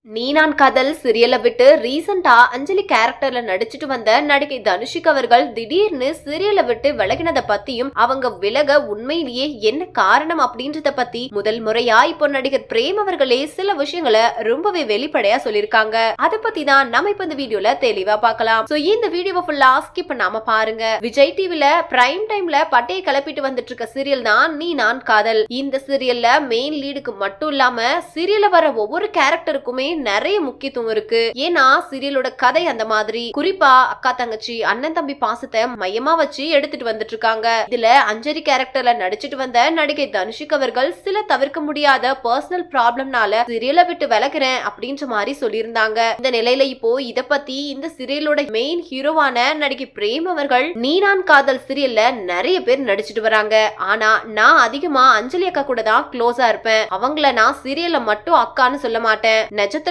நீ நான் காதல் சீரியலை விட்டு ரீசெண்டா அஞ்சலி கேரக்டர்ல நடிச்சிட்டு வந்த நடிகை தனுஷிக் அவர்கள் திடீர்னு சீரியலை விட்டு விலகினத பத்தியும் அவங்க விலக உண்மையிலேயே என்ன காரணம் அப்படின்றத பத்தி முதல் முறையா இப்போ நடிகர் பிரேம் அவர்களே சில விஷயங்களை ரொம்பவே வெளிப்படையா சொல்லிருக்காங்க. அதை பத்தி தான் நம்ம இப்ப இந்த வீடியோல தெளிவா பார்க்கலாம். சோ இந்த வீடியோவை ஃபுல்லா ஸ்கிப் பண்ணாம பாருங்க. விஜய் டிவில பிரைம் டைம்ல பட்டையை கிளப்பிட்டு வந்துட்டு இருக்க சீரியல் தான் நீ நான் காதல். இந்த சீரியல்ல மெயின் லீடுக்கு மட்டும் இல்லாம சீரியல்ல வர ஒவ்வொரு கேரக்டருக்குமே நிறைய முக்கியத்துவம் இருக்கு. ஏன்னா சீரியலோட கதை அந்த மாதிரி, குறிப்பா அக்கா தங்கச்சி அண்ணன் தம்பி பாசத்தை மையமா வச்சு எடுத்துட்டு வந்துட்டு இருக்காங்க. இதுல அஞ்சலி கேரக்டர்ல நடிச்சிட்டு வந்த நடிகை தனுஷிக் அவர்கள் சில தவிர்க்க முடியாத பர்சனல் ப்ராப்ளம்னால சீரியலை விட்டு விலகிறேன் அப்படின்ற மாதிரி சொல்லியிருந்தாங்க. இந்த நிலையில இப்போ இத பத்தி இந்த சீரியலோட மெயின் ஹீரோவான நடிகை பிரேம் அவர்கள் நீ நான் காதல் சீரியல்ல நிறைய பேர் நடிச்சிட்டு வராங்க. ஆனா நான் அதிகமா அஞ்சலி அக்கா கூட தான் க்ளோஸா இருப்பேன். அவங்கள நான் சீரியல்ல மட்டும் அக்கான்னு சொல்ல மாட்டேன், நிஜத்திலையும்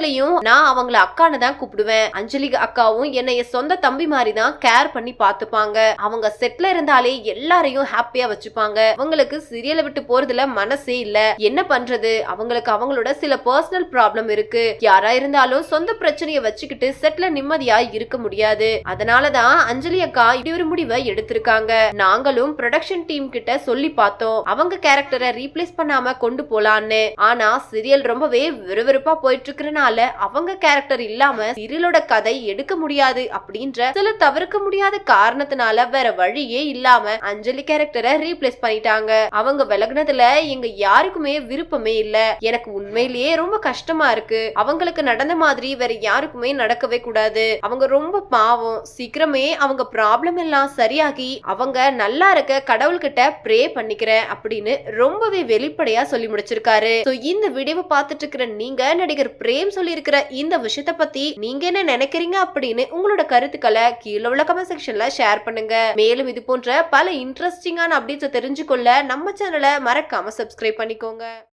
நான் அவங்கள அக்கான்னு தான் கூப்பிடுவேன். அஞ்சலி அக்காவும் என்னைய சொந்த தம்பி மாதிரி தான் கேர் பண்ணி பாத்துப்பாங்க. அவங்க செட்ல இருந்தாலே எல்லாரையும் ஹாப்பியா வச்சுப்பாங்க. அவங்களுக்கு சீரியலை விட்டு போறதுல மனசே இல்ல. என்ன பண்றது, அவங்களுக்கு அவங்களோட சில பர்சனல் ப்ராப்ளம் இருக்கு. யாரா இருந்தாலும் சொந்த பிரச்சனைய வச்சுக்கிட்டு செட்ல நிம்மதியா இருக்க முடியாது. அதனாலதான் அஞ்சலி அக்கா இப்படி ஒரு முடிவை எடுத்திருக்காங்க. நாங்களும் ப்ரொடக்ஷன் டீம் கிட்ட சொல்லி பார்த்தோம், அவங்க கேரக்டரை ரீப்ளேஸ் பண்ணாம கொண்டு போலான்னு. ஆனா சீரியல் ரொம்பவே விறுவிறுப்பா போயிட்டு இருக்கிறனால அவங்க கேரக்டர் இல்லாம சீரியலோட கதை எடுக்க முடியாது அப்படின்ற சில தவிர்க்க முடியாத காரணத்தினால வேற வழியே இல்லாம அஞ்சலி கேரக்டரை ரீப்ளேஸ் பண்ணிட்டாங்க. அவங்க விலகுனதுல எங்க யாருக்குமே விருப்பமே இல்ல. எனக்கு உண்மையிலேயே ரொம்ப கஷ்டமா இருக்கு. அவங்களுக்கு நடந்த மாதிரி வேற யாருக்குமே நடக்கவே கூடாது. அவங்க ரொம்ப பாவம். சீக்கிரமே அவங்க ப்ராப்ளம் எல்லாம் சரியாகி அவங்க நல்லா இருக்க கடவுள்கிட்ட ப்ரே பண்ணிக்கிறேன் அப்படின்னு ரொம்பவே வெளிப்படையா சொல்லி முடிச்சிருக்காரு. இந்த வீடியோவை பார்த்துட்டு இருக்கிற நீங்க நடிகர் பிரேம் சொல்லி இருக்கிற இந்த விஷயத்த பத்தி நீங்க என்ன நினைக்கிறீங்க அப்படின்னு உங்களோட கருத்துக்களை கீழே உள்ள கமெண்ட் செக்ஷன்ல ஷேர் பண்ணுங்க. மேலும் இது போன்ற பல இன்ட்ரெஸ்டிங்கான அப்டேட்ஸ் தெரிஞ்சுக்கொள்ள நம்ம சேனலை மறக்காம சப்ஸ்கிரைப் பண்ணிக்கோங்க.